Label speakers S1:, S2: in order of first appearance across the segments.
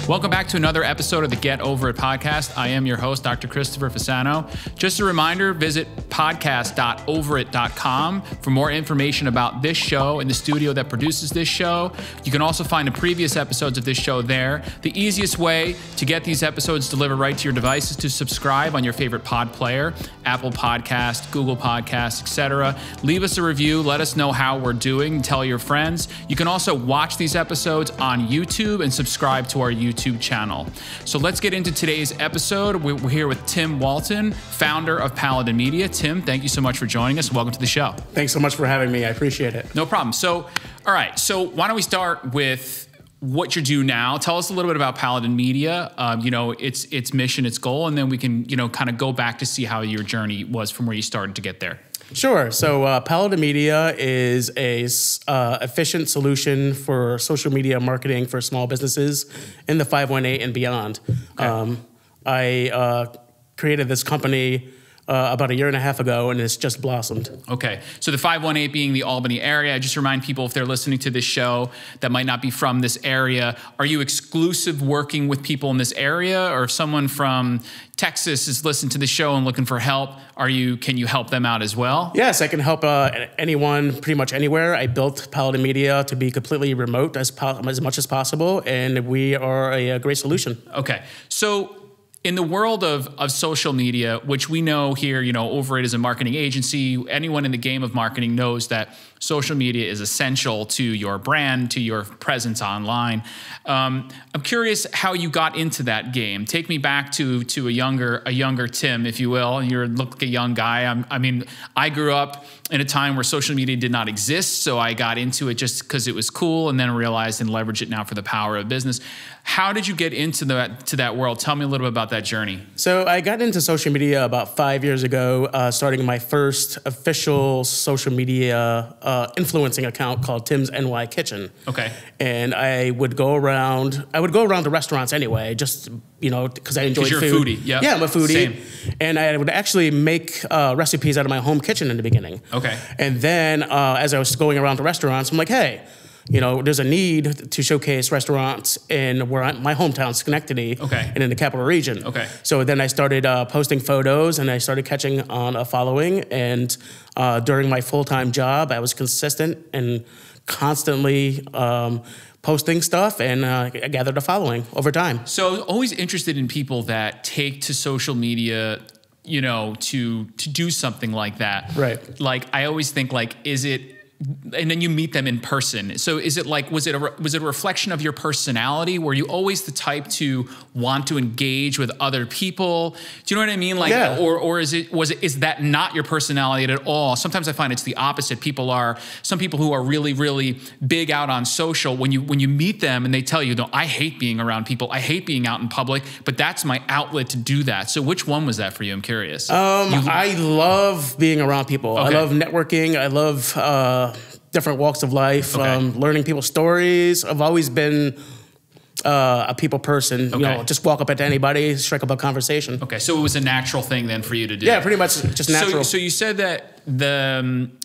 S1: Welcome back to another episode of the Get Overit podcast. I am your host, Dr. Christopher Fasano. Just a reminder, visit podcast.overit.com for more information about this show and the studio that produces this show. You can also find the previous episodes of this show there. The easiest way to get these episodes delivered right to your device is to subscribe on your favorite pod player, Apple Podcast, Google Podcast, etc. Leave us a review. Let us know how we're doing. Tell your friends. You can also watch these episodes on YouTube and subscribe to our YouTube channel. So let's get into today's episode. We're here with Tim Walton, founder of Paladin Media. Tim, thank you so much for joining us. Welcome to the show.
S2: Thanks so much for having me. I appreciate it.
S1: No problem. So, all right. So why don't we start with what you do now? Tell us a little bit about Paladin Media, its mission, its goal, and then we can, kind of go back to see how your journey was from where you started to get there.
S2: Sure. So Paladin Media is a efficient solution for social media marketing for small businesses in the 518 and beyond. Okay. I created this company about a year and a half ago, and it's just blossomed.
S1: Okay. So the 518 being the Albany area, I just remind people if they're listening to this show that might not be from this area, are you exclusive working with people in this area? Or if someone from Texas is listening to the show and looking for help, can you help them out as well?
S2: Yes, I can help anyone pretty much anywhere. I built Paladin Media to be completely remote as much as possible, and we are a great solution.
S1: Okay. So in the world of social media, which we know here, Overit is a marketing agency. Anyone in the game of marketing knows that social media is essential to your brand, to your presence online. I'm curious how you got into that game. Take me back to a younger Tim, if you will. You look like a young guy. I grew up in a time where social media did not exist, so I got into it just because it was cool, and then realized and leverage it now for the power of business. How did you get into that world? Tell me a little bit about that journey.
S2: So I got into social media about 5 years ago, starting my first official social media influencing account called Tim's NY Kitchen.
S1: Okay.
S2: And I would go around to restaurants anyway, just, because I enjoy food.
S1: Because you're a foodie. Yep.
S2: Yeah, I'm a foodie.
S1: Same.
S2: And I would actually make recipes out of my home kitchen in the beginning.
S1: Okay.
S2: And then as I was going around to restaurants, I'm like, hey, there's a need to showcase restaurants in my hometown, Schenectady,
S1: okay,
S2: and in the capital region.
S1: Okay.
S2: So then I started posting photos, and I started catching on a following. And during my full-time job, I was consistent and constantly posting stuff, and I gathered a following over time.
S1: So always interested in people that take to social media, to do something like that.
S2: Right.
S1: Like I always think, is it? And then you meet them in person. So is it was it a reflection of your personality? Were you always the type to want to engage with other people? Do you know what I mean?
S2: Yeah.
S1: Or is that not your personality at all? Sometimes I find it's the opposite. Some people who are really, really big out on social, when you meet them and they tell you, no, I hate being around people. I hate being out in public, but that's my outlet to do that. So which one was that for you? I'm curious.
S2: I love being around people.
S1: Okay.
S2: I love networking. I love different walks of life,
S1: okay,
S2: learning people's stories. I've always been a people person.
S1: Okay.
S2: Just walk up to anybody, strike up a conversation.
S1: Okay, so it was a natural thing then for you to do.
S2: Yeah, pretty much just natural.
S1: So you said that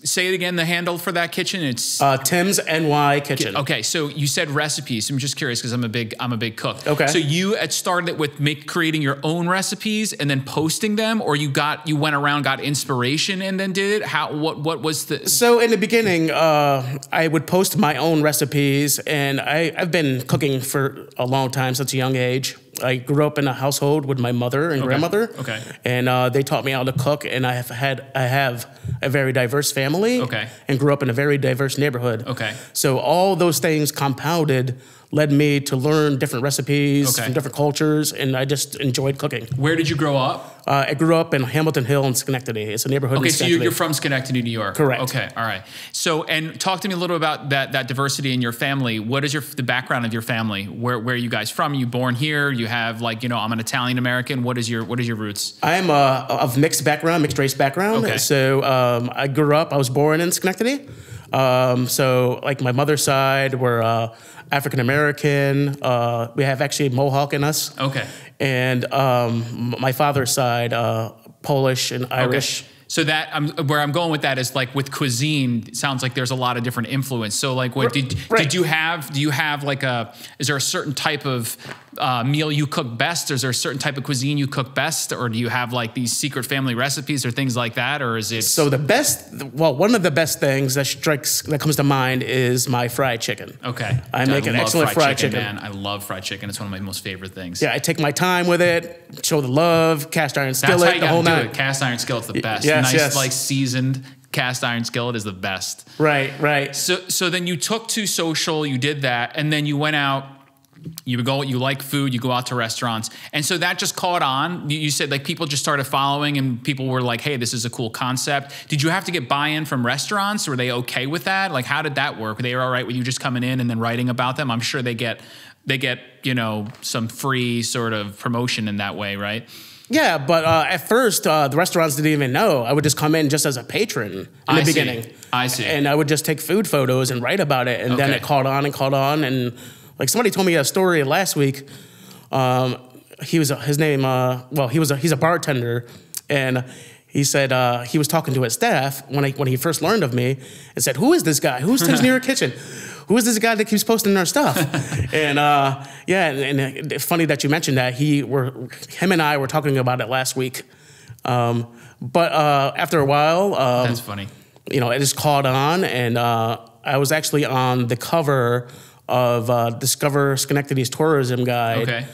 S1: say it again, the handle for that kitchen, it's
S2: Tim's NY Kitchen.
S1: Okay, so you said recipes. I'm just curious because I'm a big cook.
S2: Okay.
S1: So you had started it with creating your own recipes and then posting them, or you went around, got inspiration and then did it? What was the?
S2: So in the beginning, I would post my own recipes, and I've been cooking for a long time, since a young age. I grew up in a household with my mother and grandmother.
S1: Okay.
S2: And they taught me how to cook, and I have a very diverse family.
S1: Okay.
S2: And grew up in a very diverse neighborhood.
S1: Okay.
S2: So all those things compounded led me to learn different recipes from different cultures, and I just enjoyed cooking.
S1: Where did you grow up?
S2: I grew up in Hamilton Hill in Schenectady. It's a neighborhood in Schenectady.
S1: Okay, so you're from Schenectady, New York.
S2: Correct.
S1: Okay, all right. So, and talk to me a little about that diversity in your family. What is the background of your family? Where are you guys from? You born here? You have I'm an Italian American. What is your roots?
S2: I'm of mixed race background.
S1: Okay.
S2: So I was born in Schenectady. So my mother's side, we're African American. We have actually Mohawk in us.
S1: Okay.
S2: And my father's side, Polish and Irish.
S1: Okay. So where I'm going with that is with Cuisine, it sounds like there's a lot of different influence. So do you have is there a certain type of meal you cook best? Is there a certain type of cuisine you cook best? Or do you have like these secret family recipes or things like that? Or is it?
S2: So one of the best things that comes to mind is my fried chicken.
S1: Okay.
S2: I make an excellent fried chicken.
S1: Man, I love fried chicken. It's one of my most favorite things.
S2: Yeah, I take my time with it, show the love, cast iron skillet,
S1: That's how you
S2: the whole
S1: gotta do
S2: night.
S1: it. Cast iron skillet's the best.
S2: Yes,
S1: Nice,
S2: yes.
S1: like seasoned cast iron skillet is the best.
S2: Right.
S1: So then you took to social, you did that, and then you went out. You like food, you go out to restaurants. And so that just caught on. You said like people just started following and people were like, hey, this is a cool concept. Did you have to get buy-in from restaurants? Were they okay with that? Like, how did that work? Were they all right with you just coming in and then writing about them? I'm sure they get, some free sort of promotion in that way, right?
S2: Yeah, but at first, the restaurants didn't even know. I would just come in just as a patron in the beginning.
S1: I see.
S2: And I would just take food photos and write about it. And then it caught on. And like somebody told me a story last week. He's a bartender. And he said he was talking to his staff when he first learned of me and said, who is this guy? Who's Tim's New York Kitchen? Who is this guy that keeps posting our stuff? And it's funny that you mentioned that. Him and I were talking about it last week. But after a while,
S1: that's funny.
S2: It just caught on, and I was actually on the cover of Discover Schenectady's tourism guide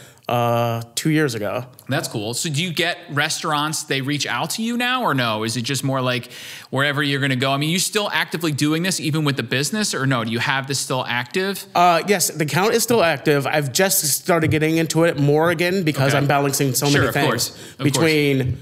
S2: 2 years ago.
S1: That's cool. So do you get restaurants, they reach out to you now or no? Is it just more like wherever you're going to go? I mean, you still actively doing this even with the business or no? Do you have this still active?
S2: Yes, the account is still active. I've just started getting into it more again because I'm balancing so many things between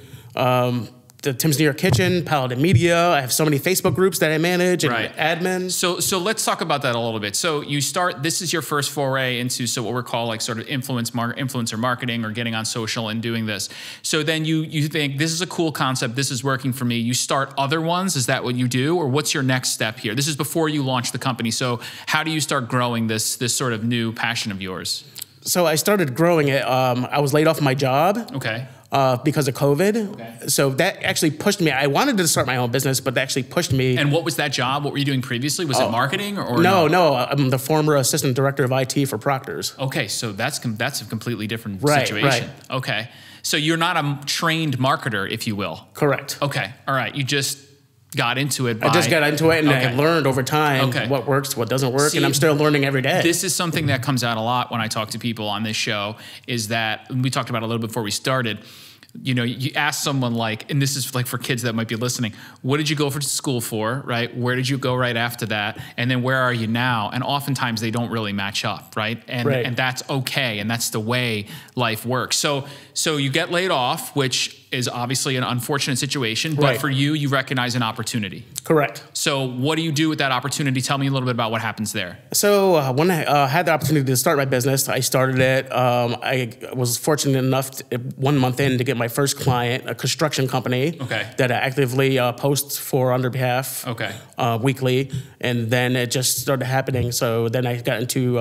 S2: the Tim's New York Kitchen, Paladin Media. I have so many Facebook groups that I manage and admin.
S1: So let's talk about that a little bit. So this is your first foray into what we're called like sort of influencer marketing or getting on social and doing this. So then you think this is a cool concept. This is working for me. You start other ones. Is that what you do? Or what's your next step here? This is before you launch the company. So how do you start growing this sort of new passion of yours?
S2: So I started growing it. I was laid off my job.
S1: Okay.
S2: Because of COVID. Okay. So that actually pushed me. I wanted to start my own business, but that actually pushed me.
S1: And what was that job? What were you doing previously? Was it marketing or
S2: no? I'm the former assistant director of IT for Proctor's.
S1: Okay, so that's a completely different situation. Right. Okay. So you're not a trained marketer, if you will.
S2: Correct.
S1: Okay. All right. You just got into it.
S2: I just got into it and I learned over time what works, what doesn't work, and I'm still learning every day.
S1: This is something that comes out a lot when I talk to people on this show, is that, and we talked about it a little bit before we started, you ask someone like, and this is like for kids that might be listening, what did you go to school for, right? Where did you go right after that? And then where are you now? And oftentimes they don't really match up, right? And that's okay, and that's the way life works. So you get laid off, which is obviously an unfortunate situation, but for you recognize an opportunity.
S2: Correct.
S1: So what do you do with that opportunity? Tell me a little bit about what happens there.
S2: So when I had the opportunity to start my business, I started it. I was fortunate enough 1 month in to get my first client, a construction company that I actively post for on their behalf weekly. And then it just started happening. So then I got into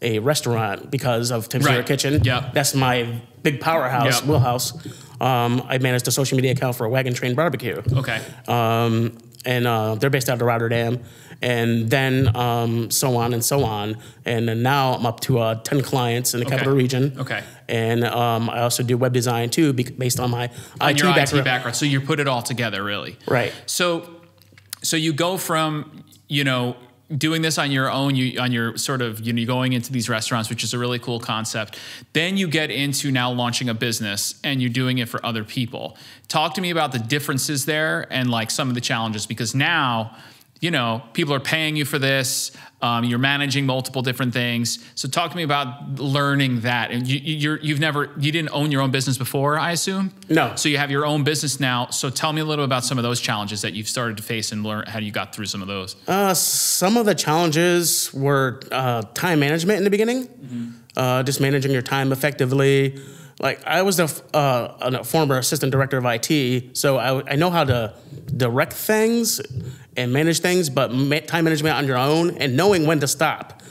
S2: a restaurant because of Tim's New York Kitchen.
S1: Yep.
S2: That's my big powerhouse, wheelhouse. I managed a social media account for a Wagon Train Barbecue.
S1: Okay.
S2: And they're based out of Rotterdam. And then so on and so on. And then now I'm up to 10 clients in the capital region.
S1: Okay.
S2: And I also do web design too, based on my IT background.
S1: So you put it all together, really.
S2: Right.
S1: So you go from, doing this on your own, you're going into these restaurants, which is a really cool concept. Then you get into now launching a business and you're doing it for other people. Talk to me about the differences there and like some of the challenges, because now, people are paying you for this. You're managing multiple different things. So talk to me about learning that. And you didn't own your own business before, I assume?
S2: No.
S1: So you have your own business now. So tell me a little about some of those challenges that you've started to face and learn how you got through some of those.
S2: Some of the challenges were time management in the beginning, just managing your time effectively. Like I was a former assistant director of IT, so I know how to direct things and manage things, but time management on your own and knowing when to stop.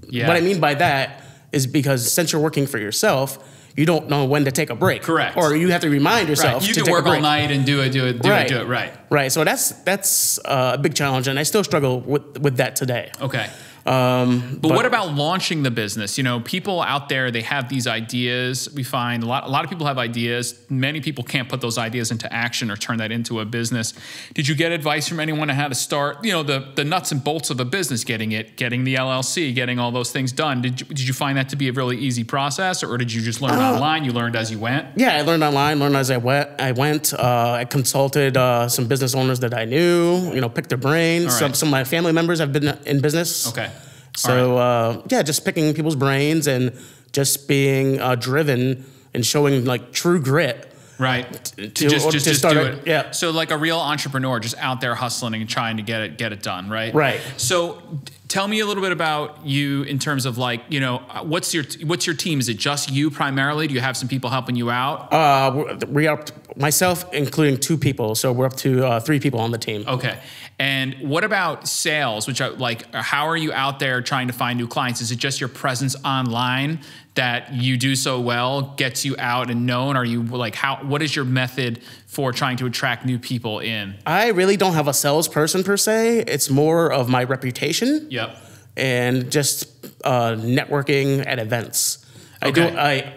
S2: Yeah. What I mean by that is because since you're working for yourself, you don't know when to take a break.
S1: Correct.
S2: Or you have to remind yourself to take a break.
S1: You can work all night and do it right.
S2: Right. So that's a big challenge, and I still struggle with that today.
S1: Okay. But what about launching the business? You know, people out there, they have these ideas. We find a lot of people have ideas. Many people can't put those ideas into action or turn that into a business. Did you get advice from anyone on how to start, you know, the nuts and bolts of a business, getting the LLC, getting all those things done? Did you find that to be a really easy process, or did you just learn online? You learned as you went?
S2: Yeah, I learned online, learned as I went. I consulted some business owners that I knew, you know, picked their brains.
S1: Right.
S2: Some of my family members have been in business.
S1: Okay.
S2: So, yeah, just picking people's brains and just being driven and showing like true grit.
S1: Right. To just do it.
S2: Yeah.
S1: So like a real entrepreneur, just out there hustling and trying to get it done. Right.
S2: Right.
S1: So tell me a little bit about you in terms of like, you know, what's your team? Is it just you primarily? Do you have some people helping you out?
S2: We are myself, including 2 people. So we're up to 3 people on the team.
S1: Okay. And what about sales, which are like, how are you out there trying to find new clients? Is it just your presence online that you do so well gets you out and known? Are you like, what is your method for trying to attract new people in?
S2: I really don't have a salesperson per se. It's more of my reputation.
S1: Yep.
S2: And just networking at events.
S1: Okay.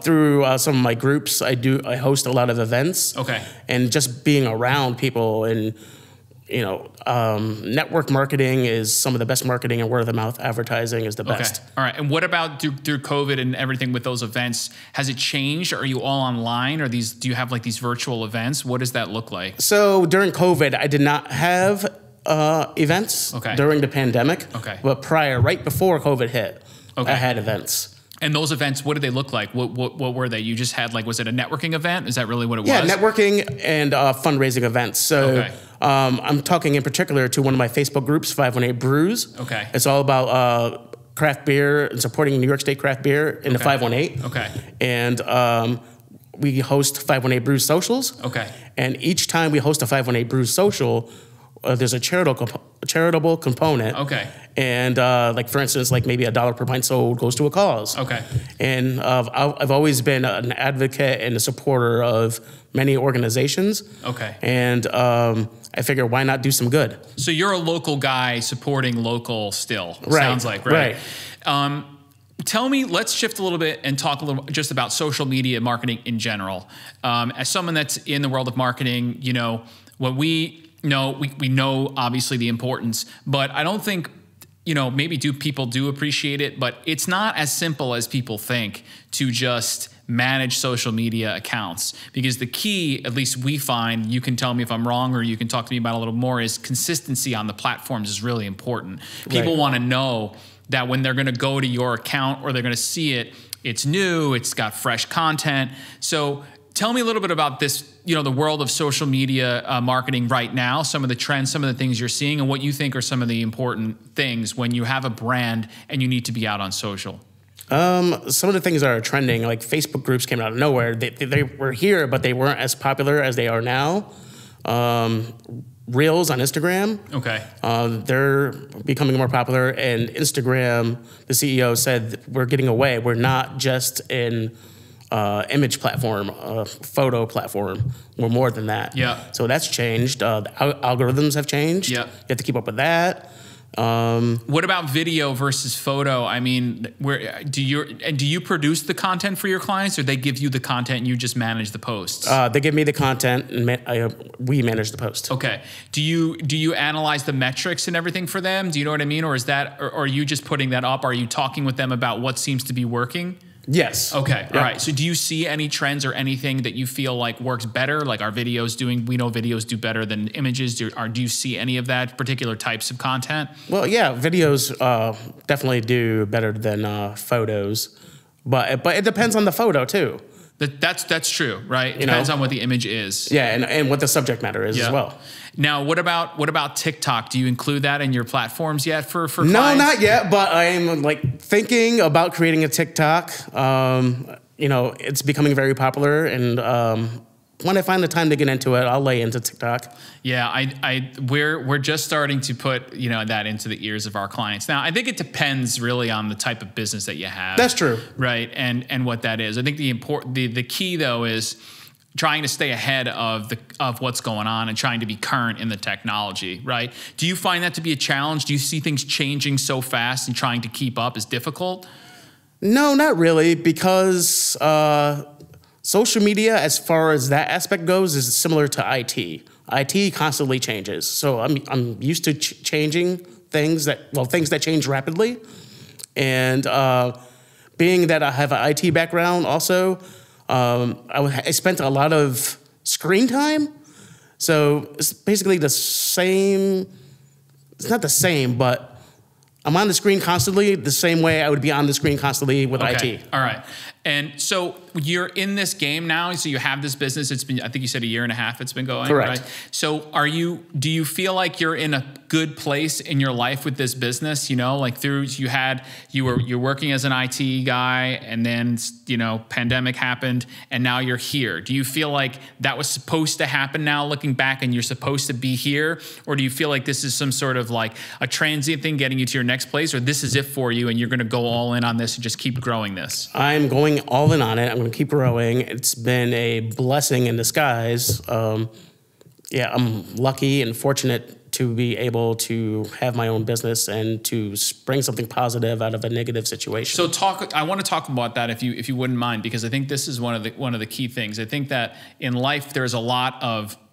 S2: Through some of my groups, I host a lot of events.
S1: Okay.
S2: And just being around people and, you know, network marketing is some of the best marketing, and word of mouth advertising is the best.
S1: Okay. All right. And what about through COVID and everything with those events? Has it changed? Are you all online? Or do you have like these virtual events? What does that look like?
S2: So during COVID, I did not have events during the pandemic.
S1: Okay.
S2: But right before COVID hit, I had events.
S1: And those events, what did they look like? What were they? You just had like, was it a networking event? Is that really what it was?
S2: Yeah, networking and fundraising events. So I'm talking in particular to one of my Facebook groups, 518 Brews.
S1: Okay.
S2: It's all about craft beer and supporting New York State craft beer in the 518.
S1: Okay.
S2: And we host 518 Brews socials.
S1: Okay.
S2: And each time we host a 518 Brews social, there's a charitable component.
S1: Okay.
S2: And like, for instance, like maybe $1 per pint sold goes to a cause.
S1: Okay.
S2: And I've always been an advocate and a supporter of many organizations.
S1: Okay.
S2: And I figure, why not do some good?
S1: So you're a local guy supporting local still,
S2: Right.
S1: sounds like, right? Tell me, let's shift a little bit and talk a little just about social media marketing in general. As someone that's in the world of marketing, you know, what we know obviously the importance, but I don't think, you know, maybe people do appreciate it, but it's not as simple as people think to just manage social media accounts. Because the key, at least we find, you can tell me if I'm wrong or you can talk to me about it a little more, is consistency on the platforms is really important. People want to know that when they're going to go to your account or they're going to see it, it's new, it's got fresh content. So tell me a little bit about this, you know, the world of social media marketing right now, some of the trends, some of the things you're seeing, and what you think are some of the important things when you have a brand and you need to be out on social.
S2: Some of the things that are trending, like Facebook groups came out of nowhere. They were here, but they weren't as popular as they are now. Reels on Instagram.
S1: Okay.
S2: They're becoming more popular, and Instagram, the CEO said, we're getting away. We're not just an image platform, photo platform. We're more than that.
S1: Yeah.
S2: So that's changed. The algorithms have changed.
S1: Yeah.
S2: You have to keep up with that.
S1: What about video versus photo? I mean, do you produce the content for your clients, or they give you the content and you just manage the posts?
S2: They give me the content and we manage the post.
S1: Okay. Do you analyze the metrics and everything for them? Do you know what I mean? Or is that, or are you just putting that up? Are you talking with them about what seems to be working?
S2: Yes.
S1: Okay.
S2: Yep.
S1: All right. So do you see any trends or anything that you feel like works better? Like our videos we know videos do better than images. Do you see any of that, particular types of content?
S2: Well, yeah, videos definitely do better than photos, but it depends on the photo too.
S1: That's true, right? It depends on what the image is.
S2: Yeah, and what the subject matter is as well.
S1: Now, what about TikTok? Do you include that in your platforms yet for clients?
S2: No, not yet, but I'm like thinking about creating a TikTok. You know, it's becoming very popular, and when I find the time to get into it, I'll lay into TikTok.
S1: Yeah, we're just starting to put, you know, that into the ears of our clients. Now, I think it depends really on the type of business that you have.
S2: That's true.
S1: Right, and what that is. I think the key though is trying to stay ahead of what's going on and trying to be current in the technology, right? Do you find that to be a challenge? Do you see things changing so fast and trying to keep up is difficult?
S2: No, not really, because social media, as far as that aspect goes, is similar to IT. IT constantly changes, so I'm used to changing things that change rapidly, and being that I have an IT background also. I spent a lot of screen time, so it's basically the same. It's not the same, but I'm on the screen constantly the same way I would be on the screen constantly with IT.
S1: All right. And so you're in this game now. So you have this business. It's been, I think you said 1.5 years it's been going.
S2: Correct.
S1: Right? So do you feel like you're in a good place in your life with this business? You know, like you're working as an IT guy, and then, you know, pandemic happened and now you're here. Do you feel like that was supposed to happen now looking back and you're supposed to be here? Or do you feel like this is some sort of like a transient thing getting you to your next place, or this is it for you and you're going to go all in on this and just keep growing this?
S2: I'm going all in on it. I'm going to keep growing. It's been a blessing in disguise. I'm lucky and fortunate to be able to have my own business and to bring something positive out of a negative situation.
S1: So I want to talk about that if you wouldn't mind, because I think this is one of the key things. I think that in life there's a lot.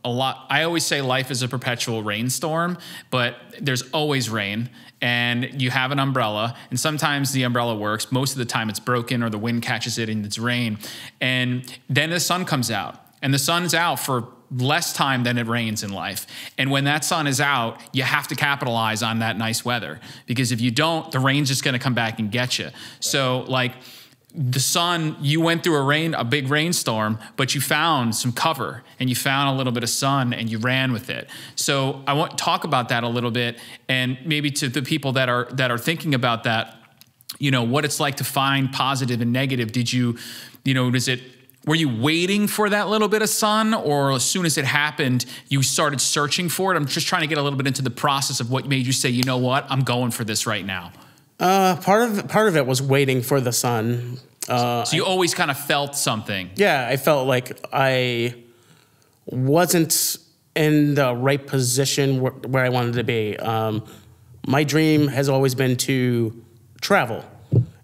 S1: I always say life is a perpetual rainstorm, but there's always rain. And you have an umbrella, and sometimes the umbrella works. Most of the time it's broken or the wind catches it and it's rain. And then the sun comes out, and the sun's out for less time than it rains in life. And when that sun is out, you have to capitalize on that nice weather, because if you don't, the rain's just going to come back and get you. Right. So like the sun, you went through a big rainstorm, but you found some cover and you found a little bit of sun and you ran with it. So I want to talk about that a little bit, and maybe to the people that are thinking about that, you know, what it's like to find positive and negative. Were you waiting for that little bit of sun, or as soon as it happened, you started searching for it? I'm just trying to get a little bit into the process of what made you say, you know what, I'm going for this right now.
S2: Part of it was waiting for the sun.
S1: So you always kind of felt something.
S2: Yeah, I felt like I wasn't in the right position where I wanted to be. My dream has always been to travel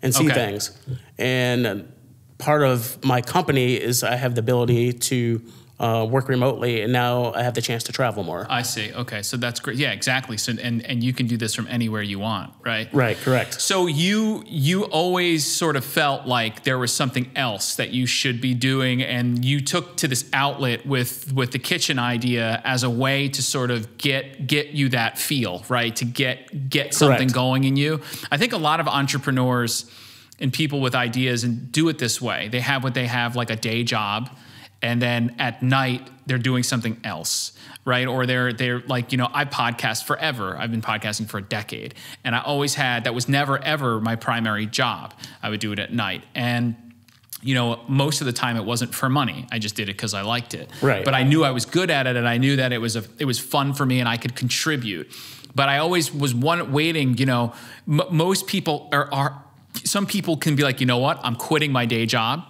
S2: and see things. And part of my company is I have the ability to work remotely, and now I have the chance to travel more.
S1: I see. Okay, so that's great. Yeah, exactly. So and you can do this from anywhere you want, right?
S2: Right, correct.
S1: So you always sort of felt like there was something else that you should be doing, and you took to this outlet with the kitchen idea as a way to sort of get you that feel, right? To get something going in you. I think a lot of entrepreneurs and people with ideas and do it this way. They have what they have, like a day job, and then at night they're doing something else, right? Or they're like, you know, I podcast forever. I've been podcasting for a decade, and I always had, that was never ever my primary job. I would do it at night, and you know, most of the time it wasn't for money. I just did it because I liked it. Right. But I knew I was good at it, and I knew that it was fun for me and I could contribute. But I always was waiting. You know, most people are. Some people can be like, you know what? I'm quitting my day job,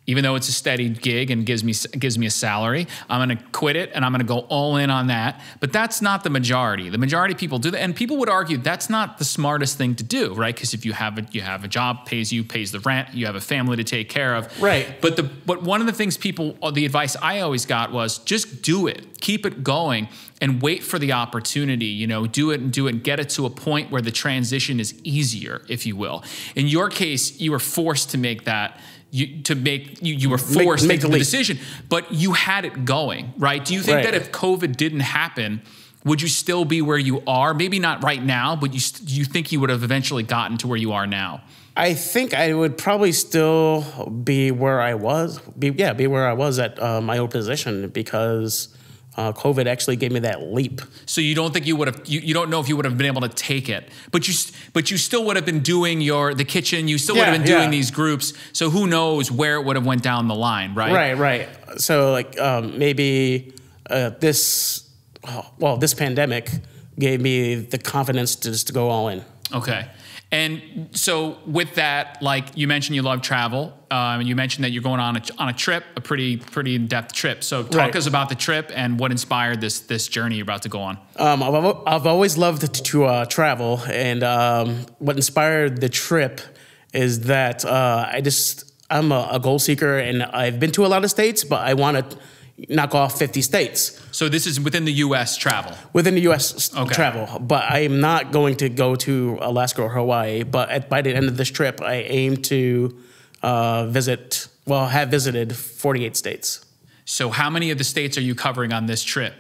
S1: even though it's a steady gig and gives me a salary. I'm going to quit it and I'm going to go all in on that. But that's not the majority. The majority of people do that, and people would argue that's not the smartest thing to do, right? Because if you have a job, pays the rent, you have a family to take care of, right? But one of the things the advice I always got was just do it, keep it going, and wait for the opportunity. You know, do it and get it to a point where the transition is easier, if you will. In your case, you were forced to make that. You were forced to make the decision, but you had it going, right? Do you think that if COVID didn't happen, would you still be where you are? Maybe not right now, but you think you would have eventually gotten to where you are now?
S2: I think I would probably still be where I was. Be where I was at my old position, because COVID actually gave me that leap.
S1: So you don't think you would have? You don't know if you would have been able to take it, but you still would have been doing the kitchen. You still would have been doing these groups. So who knows where it would have went down the line, right?
S2: Right. So like maybe this pandemic gave me the confidence to go all in.
S1: Okay. And so with that, like you mentioned, you love travel. And you mentioned that you're going on a trip, a pretty in-depth trip. So talk us about the trip and what inspired this journey you're about to go on.
S2: I've always loved to travel, and what inspired the trip is that I'm a goal seeker, and I've been to a lot of states, but I want to knock off 50 states.
S1: So this is within the U.S. travel?
S2: Within the U.S. travel. But I am not going to go to Alaska or Hawaii. But by the end of this trip, I aim to have visited 48 states.
S1: So how many of the states are you covering on this trip?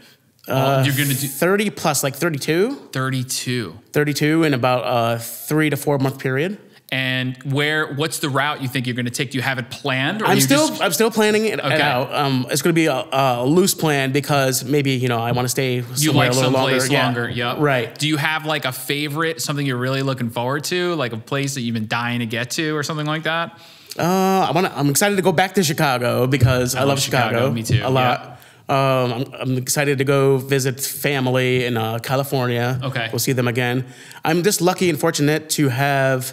S1: You're going to do
S2: 30 plus like 32. 32 in about a 3 to 4 month period.
S1: And what's the route you think you're going to take? Do you have it planned? Or
S2: I'm still planning it out. It's going to be a loose plan because maybe, I want to stay somewhere a little longer.
S1: Yeah.
S2: Right.
S1: Do you have like a favorite, something you're really looking forward to, like a place that you've been dying to get to or something like that?
S2: I'm excited to go back to Chicago because I love Chicago.
S1: Me too.
S2: A lot. Yeah. I'm excited to go visit family in California.
S1: Okay.
S2: We'll see them again. I'm just lucky and fortunate to have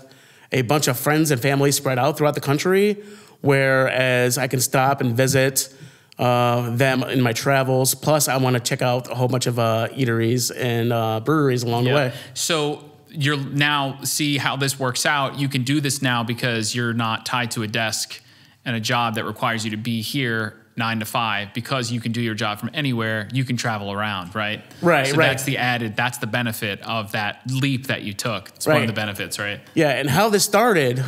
S2: a bunch of friends and family spread out throughout the country, whereas I can stop and visit them in my travels. Plus, I want to check out a whole bunch of eateries and breweries along the way.
S1: So you're now, see how this works out. You can do this now because you're not tied to a desk and a job that requires you to be here 9 to 5, because you can do your job from anywhere. You can travel around, right?
S2: Right.
S1: So that's the benefit of that leap that you took. It's one of the benefits, right?
S2: Yeah. And how this started,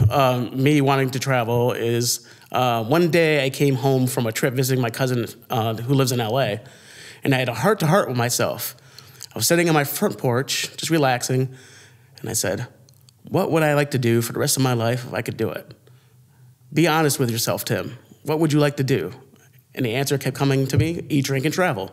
S2: me wanting to travel, is one day I came home from a trip visiting my cousin who lives in LA, and I had a heart-to-heart with myself. I was sitting on my front porch, just relaxing, and I said, what would I like to do for the rest of my life if I could do it? Be honest with yourself, Tim. What would you like to do? And the answer kept coming to me: eat, drink, and travel.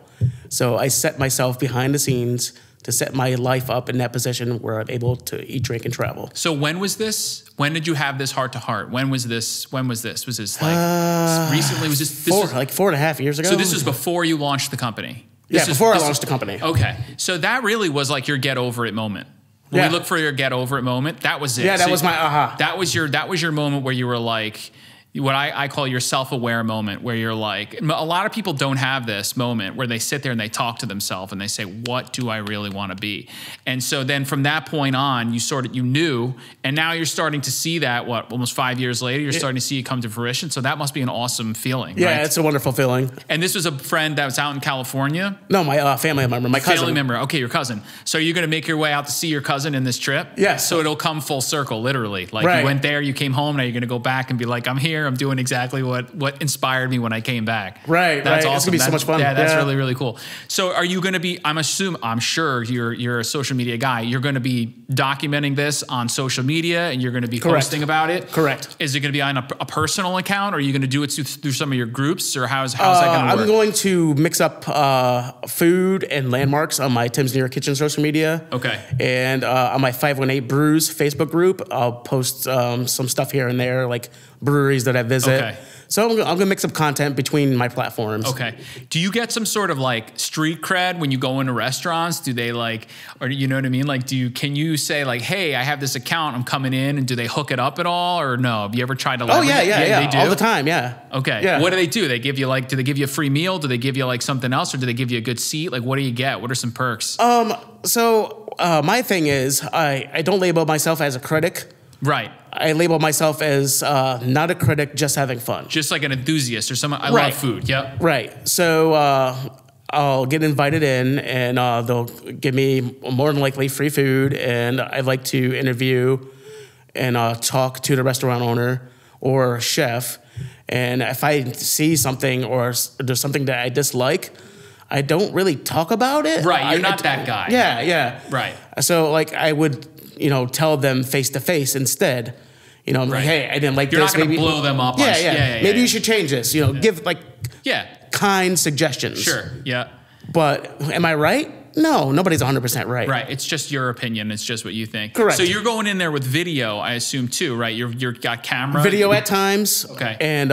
S2: So I set myself behind the scenes to set my life up in that position where I'm able to eat, drink, and travel.
S1: So when was this? When did you have this heart to heart? When was this? Was this like recently? Was this
S2: like 4.5 years ago?
S1: So this was before you launched the company?
S2: Before I launched the company.
S1: Okay. So that really was like your get over it moment. When we look for your get over it moment, that was it.
S2: Yeah, that was my aha.
S1: That was your moment where you were like, what I call your self-aware moment, where you're like, a lot of people don't have this moment where they sit there and they talk to themselves and they say, what do I really want to be? And so then from that point on, you knew, and now you're starting to see that, almost 5 years later, you're starting to see it come to fruition. So that must be an awesome feeling,
S2: Yeah,
S1: right?
S2: It's a wonderful feeling.
S1: And this was a friend that was out in California?
S2: No, my family member, my cousin.
S1: Family member, okay, your cousin. So you're going to make your way out to see your cousin in this trip?
S2: Yes.
S1: So it'll come full circle, literally. Like you went there, you came home, now you're going to go back and be like, I'm here, I'm doing exactly what inspired me when I came back.
S2: Right,
S1: that's
S2: awesome.
S1: It's
S2: gonna be so much fun.
S1: Yeah, that's really, really cool. So are you going to be, I'm sure you're a social media guy. You're going to be documenting this on social media and you're going to be posting about it?
S2: Correct.
S1: Is it going to be on a personal account, or are you going to do it through some of your groups, or how's that going to work?
S2: I'm going to mix up food and landmarks on my Tim's Near Kitchen social media.
S1: Okay.
S2: And on my 518 Brews Facebook group, I'll post some stuff here and there, like breweries that I visit.
S1: Okay.
S2: So I'm going to mix up content between my platforms.
S1: Okay. Do you get some sort of like street cred when you go into restaurants? Do they like, or you know what I mean? Like, can you say like, hey, I have this account, I'm coming in, and do they hook it up at all, or no? Have you ever tried to leverage it?
S2: Yeah.
S1: They do?
S2: All the time, yeah.
S1: Okay.
S2: Yeah.
S1: What do they do? Do they give you a free meal? Do they give you like something else, or do they give you a good seat? Like, what do you get? What are some perks?
S2: So my thing is, I don't label myself as a critic.
S1: Right.
S2: I label myself as not a critic, just having fun.
S1: Just like an enthusiast or someone. I love food. Yep.
S2: Right. So I'll get invited in, and they'll give me more than likely free food, and I like to interview and talk to the restaurant owner or chef. And if I see something or there's something that I dislike, I don't really talk about it.
S1: Right. You're not that guy.
S2: Yeah.
S1: Right.
S2: So like I would, tell them face to face instead. I'm like, hey, I didn't like
S1: You're
S2: this.
S1: You're not going to blow them up.
S2: Yeah. Maybe you should change this. Give like kind suggestions.
S1: Sure. Yeah.
S2: But am I right? No, nobody's 100% right.
S1: Right. It's just your opinion. It's just what you think.
S2: Correct.
S1: So you're going in there with video, I assume, too, right? You're got camera?
S2: Video at times.
S1: Okay.
S2: And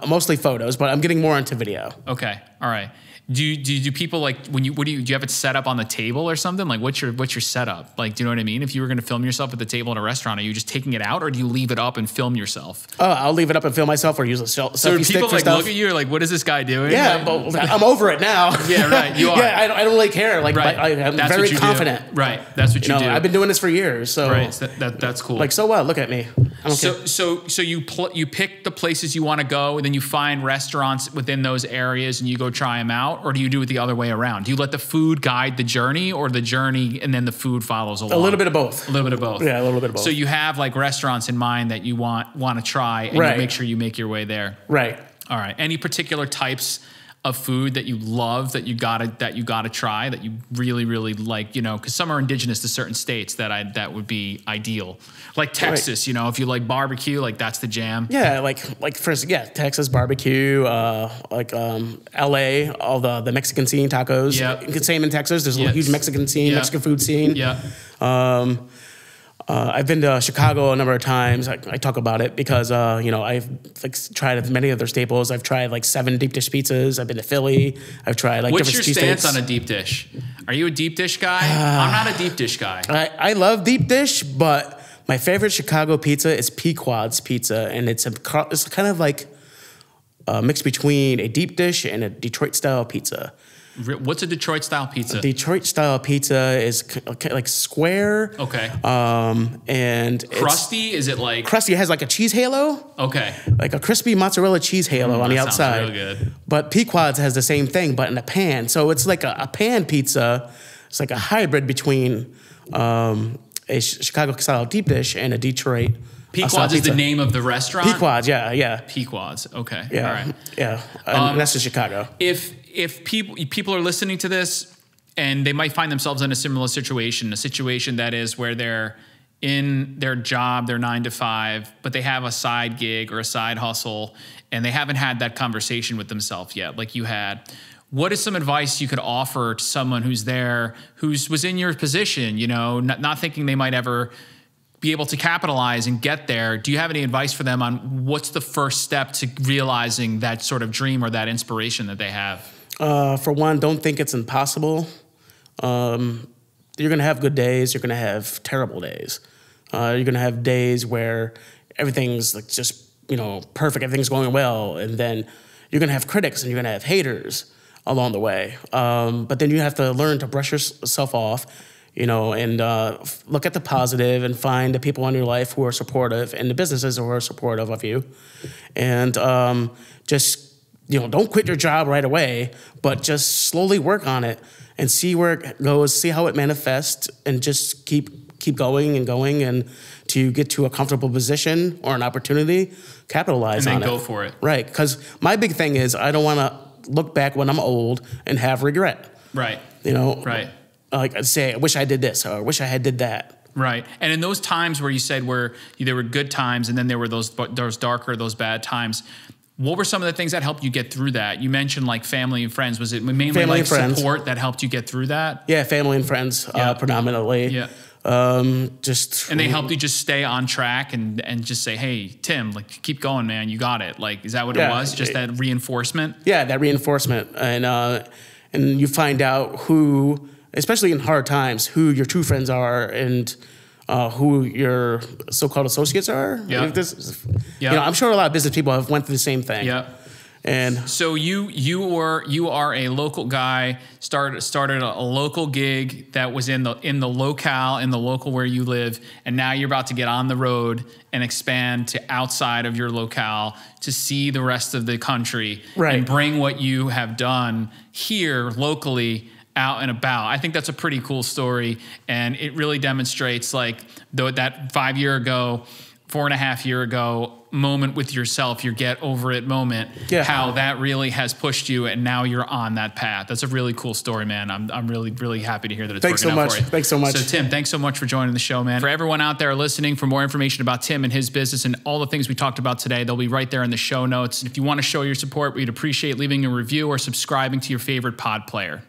S2: mostly photos, but I'm getting more into video.
S1: Okay. All right. Do people like when you do you have it set up on the table or something? Like what's your setup? Like, do you know what I mean? If you were going to film yourself at the table in a restaurant, are you just taking it out, or do you leave it up and film yourself?
S2: Oh, I'll leave it up and film myself, or use a selfie
S1: So
S2: stick
S1: people
S2: for
S1: like
S2: stuff.
S1: look at you, or like, what is this guy doing?
S2: Yeah, but I'm over it now.
S1: Yeah, right. You are.
S2: Yeah, I don't really care. Like,
S1: Right.
S2: I'm
S1: That's
S2: very
S1: what you
S2: confident.
S1: do. Right. That's what you do.
S2: I've been doing this for years, so
S1: right. So that's cool.
S2: like, so what? Look at me. I don't care.
S1: So you pick the places you want to go, and then you find restaurants within those areas, and you go try them out, or do you do it the other way around? Do you let the food guide the journey, or the journey and then the food follows along?
S2: A little bit of both.
S1: A little bit of both.
S2: Yeah, a little bit of both.
S1: So you have like restaurants in mind that you want to try, and
S2: Right.
S1: you make sure you make your way there.
S2: Right.
S1: All right. Any particular types of food that you love that you gotta try, that you really really like? You know, because some are indigenous to certain states that would be ideal. Like Texas, you know, if you like barbecue, like that's the jam.
S2: Yeah, like for instance, yeah, Texas barbecue, like LA, all the Mexican scene tacos.
S1: Yeah.
S2: Same in Texas. There's a huge Mexican scene,
S1: Yeah.
S2: Mexican food scene.
S1: Yeah.
S2: I've been to Chicago a number of times. I talk about it because I've like tried many of their staples. I've tried like 7 deep dish pizzas. I've been to Philly. I've tried like
S1: What's your
S2: different
S1: stance on a deep dish? Are you a deep dish guy? I'm not a deep dish guy.
S2: I love deep dish, but my favorite Chicago pizza is Pequod's Pizza, and it's kind of like a mix between a deep dish and a Detroit style pizza.
S1: What's a Detroit style pizza?
S2: Detroit style pizza is like square.
S1: Okay.
S2: And
S1: Crusty? Is it like
S2: crusty? It has like a cheese halo.
S1: Okay.
S2: Like a crispy mozzarella cheese halo on the
S1: That
S2: outside.
S1: sounds real good.
S2: But Pequod's has the same thing, but in a pan. So it's like a pan pizza. It's like a hybrid between a Chicago style deep dish and a Detroit.
S1: Pequod's is the name of the restaurant?
S2: Pequod's, yeah.
S1: Pequod's. Okay.
S2: Yeah.
S1: All right.
S2: Yeah. And that's in Chicago.
S1: If people are listening to this and they might find themselves in a similar situation, a situation that is where they're in their job, their 9 to 5, but they have a side gig or a side hustle, and they haven't had that conversation with themselves yet, like you had. What is some advice you could offer to someone who's there, was in your position, you know, not thinking they might ever be able to capitalize and get there? Do you have any advice for them on what's the first step to realizing that sort of dream or that inspiration that they have?
S2: For one, don't think it's impossible. You're going to have good days. You're going to have terrible days. You're going to have days where everything's like just, perfect. Everything's going well. And then you're going to have critics and you're going to have haters along the way. But then you have to learn to brush yourself off, and look at the positive and find the people in your life who are supportive and the businesses who are supportive of you. And just, don't quit your job right away, but just slowly work on it and see where it goes, see how it manifests, and just keep going and to get to a comfortable position or an opportunity, capitalize on it.
S1: And then go for it.
S2: Right, because my big thing is I don't want to look back when I'm old and have regret.
S1: Right.
S2: Right. Like I'd say, I wish I did this, or I wish I had did that.
S1: Right. And in those times where you said there were good times and then there were those darker, those bad times, what were some of the things that helped you get through that? You mentioned like family and friends. Was it mainly
S2: family
S1: like support that helped you get through that?
S2: Yeah, family and friends predominantly.
S1: Yeah.
S2: And
S1: they helped you just stay on track and just say, hey, Tim, like keep going, man. You got it. Like, is that what it was? Just that reinforcement?
S2: Yeah, that reinforcement. And you find out who, especially in hard times, who your true friends are and who your so-called associates are.
S1: Yeah.
S2: I'm sure a lot of business people have went through the same thing.
S1: Yeah.
S2: And
S1: so you are a local guy, started a local gig that was in the local where you live, and now you're about to get on the road and expand to outside of your locale to see the rest of the country and bring what you have done here locally out and about. I think that's a pretty cool story, and it really demonstrates like that 4.5 year ago moment with yourself, your get over it moment, how that really has pushed you, and now you're on that path. That's a really cool story, man. I'm really, really happy to hear that it's working out for you.
S2: Thanks so much.
S1: So Tim, thanks so much for joining the show, man. For everyone out there listening, for more information about Tim and his business and all the things we talked about today, they'll be right there in the show notes. If you want to show your support, we'd appreciate leaving a review or subscribing to your favorite pod player.